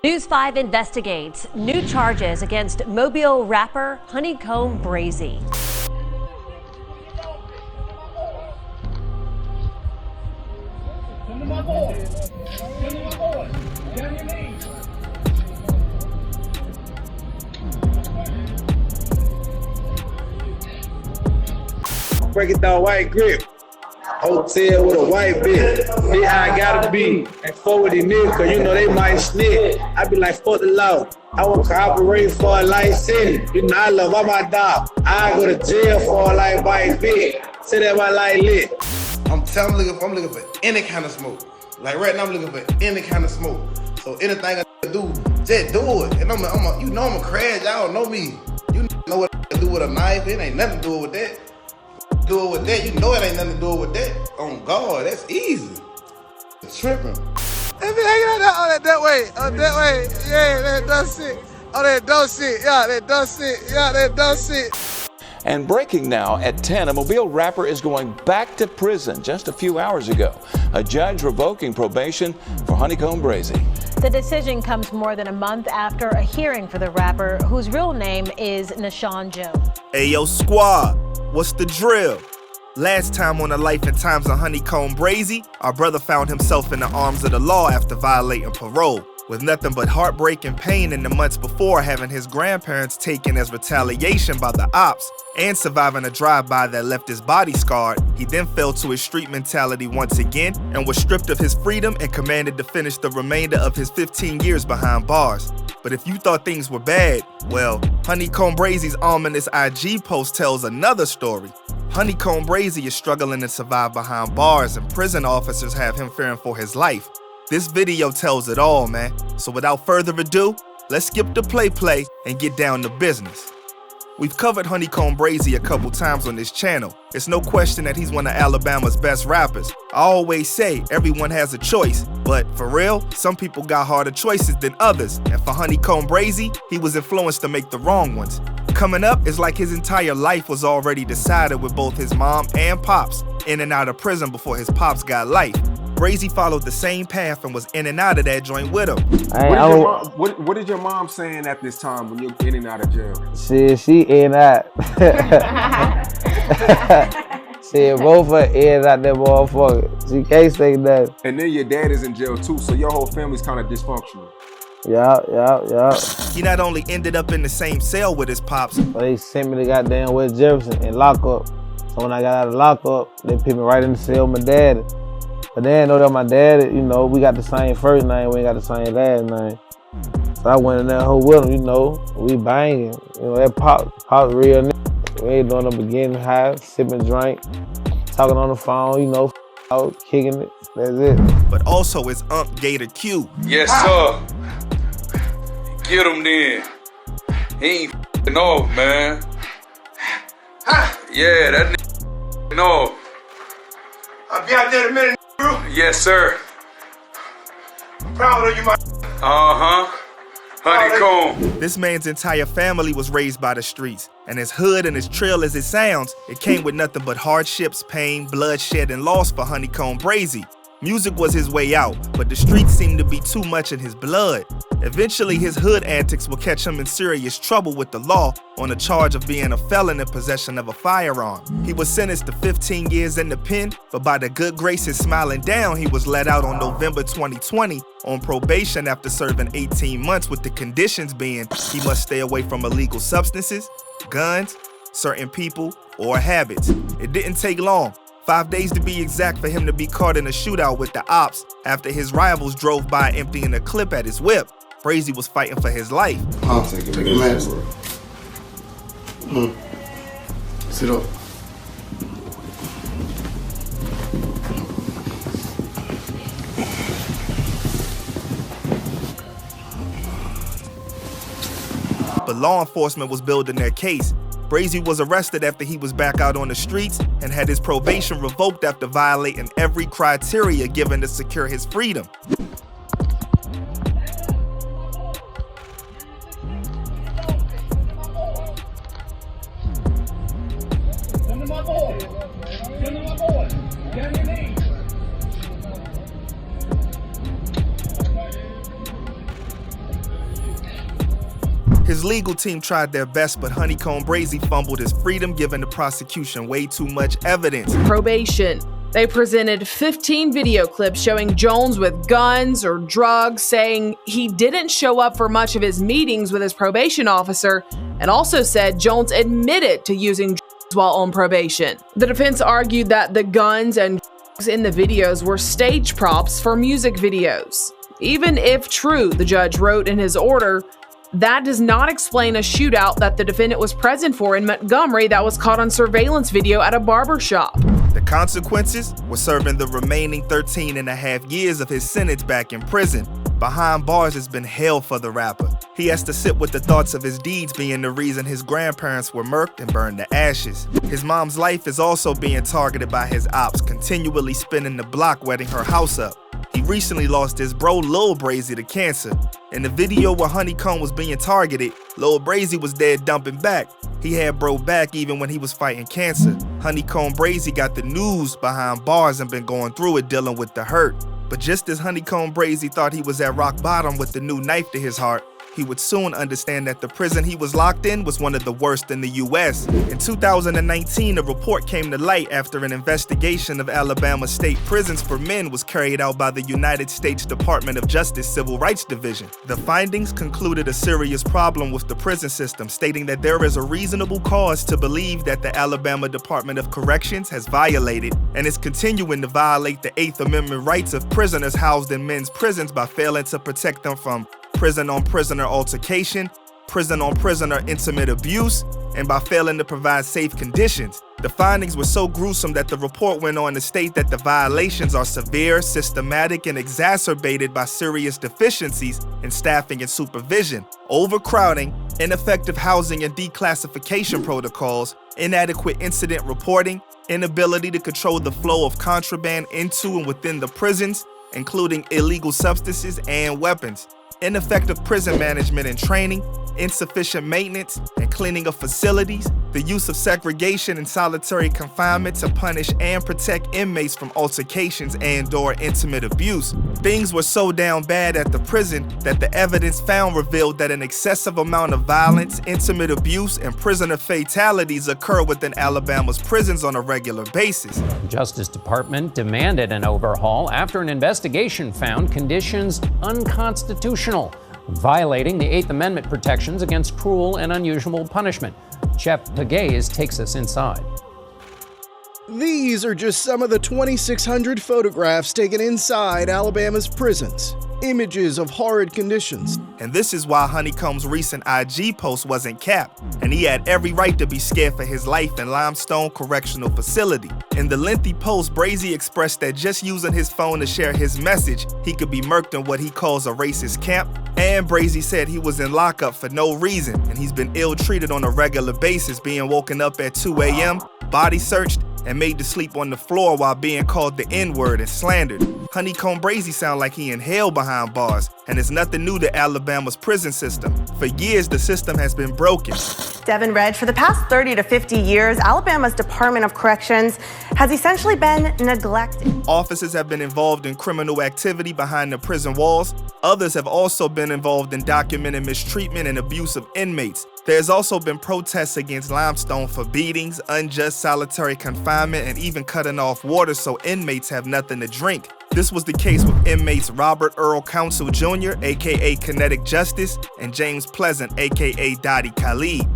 News 5 investigates new charges against Mobile rapper HoneyKomb Brazy. Break it down, white grip. Hotel with a white bitch. This how I gotta be. And fuck with these niggas, cause you know they might snitch. I be like, fuck the law. I won't cooperate for a life sentence. You know I love all my dog. I go to jail for a life white bitch. Say that my life lit. I'm looking for any kind of smoke. Like right now I'm looking for any kind of smoke. So anything I do, just do it. And you know I'm a crash, y'all know me. You know what I do with a knife, it ain't nothing to do with that. Do it with that, you know it ain't nothing to do with that. On God, that's easy. Tripping. They be hanging out that way, yeah, that dumb shit. Oh, that dumb shit, yeah, that dumb shit, yeah, that dumb shit. And breaking now at 10, a Mobile rapper is going back to prison just a few hours ago. A judge revoking probation for HoneyKomb Brazy. The decision comes more than a month after a hearing for the rapper, whose real name is Nashawn Jones. Hey, yo, squad, what's the drill? Last time on the Life and Times of HoneyKomb Brazy, our brother found himself in the arms of the law after violating parole. With nothing but heartbreak and pain in the months before having his grandparents taken as retaliation by the ops and surviving a drive-by that left his body scarred, he then fell to his street mentality once again and was stripped of his freedom and commanded to finish the remainder of his 15 years behind bars. But if you thought things were bad, well, HoneyKomb Brazy's ominous IG post tells another story. HoneyKomb Brazy is struggling to survive behind bars and prison officers have him fearing for his life. This video tells it all, man. So without further ado, let's skip the play and get down to business. We've covered HoneyKomb Brazy a couple times on this channel. It's no question that he's one of Alabama's best rappers. I always say everyone has a choice, but for real, some people got harder choices than others. And for HoneyKomb Brazy, he was influenced to make the wrong ones. Coming up, it's like his entire life was already decided with both his mom and pops in and out of prison before his pops got life. Brazy followed the same path and was in and out of that joint with him. What is your mom saying at this time when you're in and out of jail? She in and out. She both her in and out that motherfucker. She can't say nothing. And then your dad is in jail too, so your whole family's kind of dysfunctional. Yeah. He not only ended up in the same cell with his pops. They sent me to goddamn West Jefferson and lockup. So when I got out of lockup, they put me right in the cell with my daddy. But they didn't know that my daddy, you know, we got the same first name, we ain't got the same last name. So I went in that hole with him, you know, we banging. You know, that pop real nigga. We ain't doing no beginning high, sipping drink, talking on the phone, you know, out, kicking it, that's it. But also his Gator Q. Yes, sir. Get him then. He ain't f***ing off, man. Yeah, that nigga off. I'll be out there in a minute, bro. Yes, sir. I'm proud of you, my HoneyKomb. This man's entire family was raised by the streets, and as hood and as trill as it sounds, it came with nothing but hardships, pain, bloodshed, and loss for HoneyKomb Brazy. Music was his way out, but the streets seemed to be too much in his blood. Eventually, his hood antics will catch him in serious trouble with the law on a charge of being a felon in possession of a firearm. He was sentenced to 15 years in the pen, but by the good graces smiling down, he was let out on November 2020 on probation after serving 18 months, with the conditions being he must stay away from illegal substances, guns, certain people, or habits. It didn't take long. 5 days to be exact for him to be caught in a shootout with the ops after his rivals drove by emptying a clip at his whip. Brazy was fighting for his life. I'll take it. Take a mask. Sit up. But law enforcement was building their case. Brazy was arrested after he was back out on the streets and had his probation revoked after violating every criteria given to secure his freedom. His legal team tried their best, but HoneyKomb Brazy fumbled his freedom, giving the prosecution way too much evidence. Probation. They presented 15 video clips showing Jones with guns or drugs, saying he didn't show up for much of his meetings with his probation officer, and also said Jones admitted to using drugs while on probation. The defense argued that the guns and drugs in the videos were stage props for music videos. Even if true, the judge wrote in his order, that does not explain a shootout that the defendant was present for in Montgomery that was caught on surveillance video at a barber shop. The consequences were serving the remaining 13 and a half years of his sentence back in prison. Behind bars has been hell for the rapper. He has to sit with the thoughts of his deeds being the reason his grandparents were murked and burned to ashes. His mom's life is also being targeted by his ops, continually spinning the block, wetting her house up. He recently lost his bro Lil Brazy to cancer. In the video where HoneyKomb was being targeted, Lil Brazy was there dumping back. He had bro back even when he was fighting cancer. HoneyKomb Brazy got the news behind bars and been going through it, dealing with the hurt. But just as HoneyKomb Brazy thought he was at rock bottom with the new knife to his heart, he would soon understand that the prison he was locked in was one of the worst in the US. In 2019, a report came to light after an investigation of Alabama state prisons for men was carried out by the United States Department of Justice Civil Rights Division. The findings concluded a serious problem with the prison system, stating that there is a reasonable cause to believe that the Alabama Department of Corrections has violated and is continuing to violate the 8th Amendment rights of prisoners housed in men's prisons by failing to protect them from prison-on-prisoner altercation, prison-on-prisoner intimate abuse, and by failing to provide safe conditions. The findings were so gruesome that the report went on to state that the violations are severe, systematic, and exacerbated by serious deficiencies in staffing and supervision, overcrowding, ineffective housing and declassification protocols, inadequate incident reporting, inability to control the flow of contraband into and within the prisons, including illegal substances and weapons, ineffective prison management and training, insufficient maintenance and cleaning of facilities, the use of segregation and solitary confinement to punish and protect inmates from altercations and/or intimate abuse. Things were so down bad at the prison that the evidence found revealed that an excessive amount of violence, intimate abuse, and prisoner fatalities occur within Alabama's prisons on a regular basis. The Justice Department demanded an overhaul after an investigation found conditions unconstitutional, violating the 8th Amendment protections against cruel and unusual punishment. Chef Pegues takes us inside. These are just some of the 2,600 photographs taken inside Alabama's prisons. Images of horrid conditions. And this is why HoneyKomb's recent IG post wasn't capped, and he had every right to be scared for his life in Limestone Correctional Facility. In the lengthy post, Brazy expressed that just using his phone to share his message, he could be murked in what he calls a racist camp. And Brazy said he was in lockup for no reason, and he's been ill-treated on a regular basis, being woken up at 2 a.m., body searched, and made to sleep on the floor while being called the N-word and slandered. HoneyKomb Brazy sound like he in hell behind bars, and it's nothing new to Alabama's prison system. For years, the system has been broken. Devin Reg, for the past 30 to 50 years, Alabama's Department of Corrections has essentially been neglected. Officers have been involved in criminal activity behind the prison walls. Others have also been involved in documented mistreatment and abuse of inmates. There's also been protests against Limestone for beatings, unjust solitary confinement, and even cutting off water so inmates have nothing to drink. This was the case with inmates Robert Earl Council Jr., aka Kinetic Justice, and James Pleasant, aka Dottie Khalid.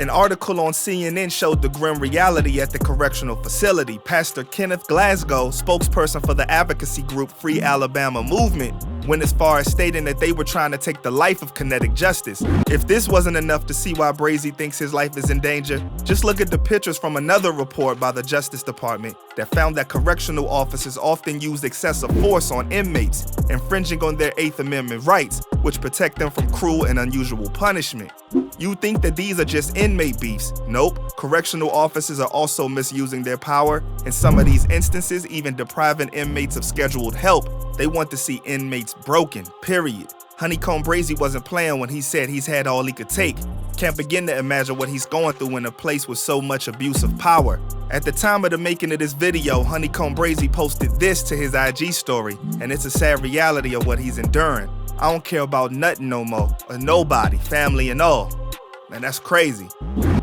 An article on CNN showed the grim reality at the correctional facility. Pastor Kenneth Glasgow, spokesperson for the advocacy group Free Alabama Movement, went as far as stating that they were trying to take the life of Kinetic Justice. If this wasn't enough to see why Brazy thinks his life is in danger, just look at the pictures from another report by the Justice Department that found that correctional officers often use excessive force on inmates, infringing on their 8th Amendment rights, which protect them from cruel and unusual punishment. You think that these are just inmate beefs? Nope. Correctional officers are also misusing their power, in some of these instances even depriving inmates of scheduled help. They want to see inmates broken, period. HoneyKomb Brazy wasn't playing when he said he's had all he could take. Can't begin to imagine what he's going through in a place with so much abuse of power. At the time of the making of this video, HoneyKomb Brazy posted this to his IG story, and it's a sad reality of what he's enduring. I don't care about nothing no more, or nobody, family and all. Man, that's crazy.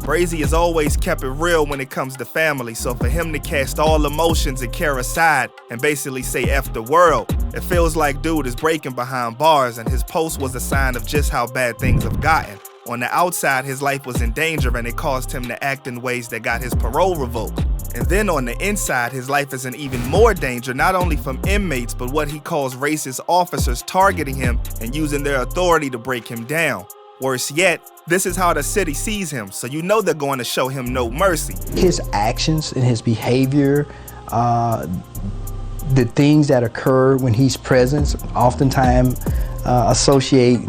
Brazy has always kept it real when it comes to family, so for him to cast all emotions and care aside and basically say F the world, it feels like dude is breaking behind bars, and his post was a sign of just how bad things have gotten. On the outside, his life was in danger and it caused him to act in ways that got his parole revoked. And then on the inside, his life is in even more danger, not only from inmates, but what he calls racist officers targeting him and using their authority to break him down. Worse yet, this is how the city sees him, so you know they're going to show him no mercy. His actions and his behavior, the things that occur when he's present, oftentimes associate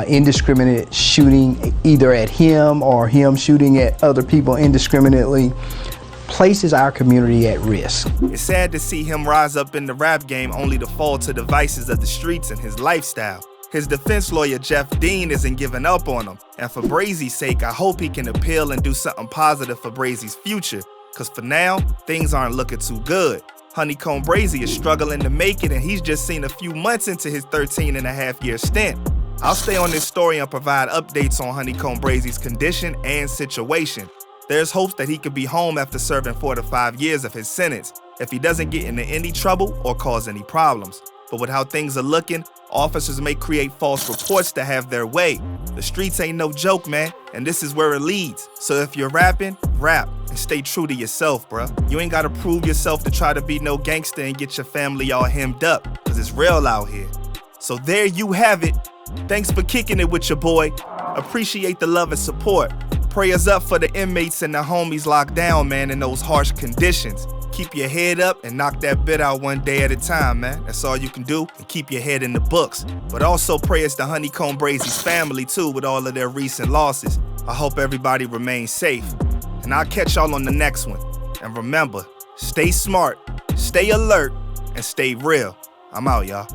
indiscriminate shooting either at him or him shooting at other people indiscriminately, places our community at risk. It's sad to see him rise up in the rap game only to fall to the vices of the streets and his lifestyle. His defense lawyer, Jeff Dean, isn't giving up on him. And for Brazy's sake, I hope he can appeal and do something positive for Brazy's future. Cause for now, things aren't looking too good. HoneyKomb Brazy is struggling to make it, and he's just seen a few months into his 13.5-year stint. I'll stay on this story and provide updates on HoneyKomb Brazy's condition and situation. There's hopes that he could be home after serving 4 to 5 years of his sentence, if he doesn't get into any trouble or cause any problems. But with how things are looking, officers may create false reports to have their way. The streets ain't no joke, man, and this is where it leads. So if you're rapping, rap and stay true to yourself, bruh. You ain't gotta prove yourself to try to be no gangster and get your family all hemmed up, cause it's real out here. So there you have it. Thanks for kicking it with your boy. Appreciate the love and support. Prayers up for the inmates and the homies locked down, man, in those harsh conditions. Keep your head up and knock that bit out one day at a time, man. That's all you can do, and keep your head in the books. But also prayers to HoneyKomb Brazy's family too with all of their recent losses. I hope everybody remains safe. And I'll catch y'all on the next one. And remember, stay smart, stay alert, and stay real. I'm out, y'all.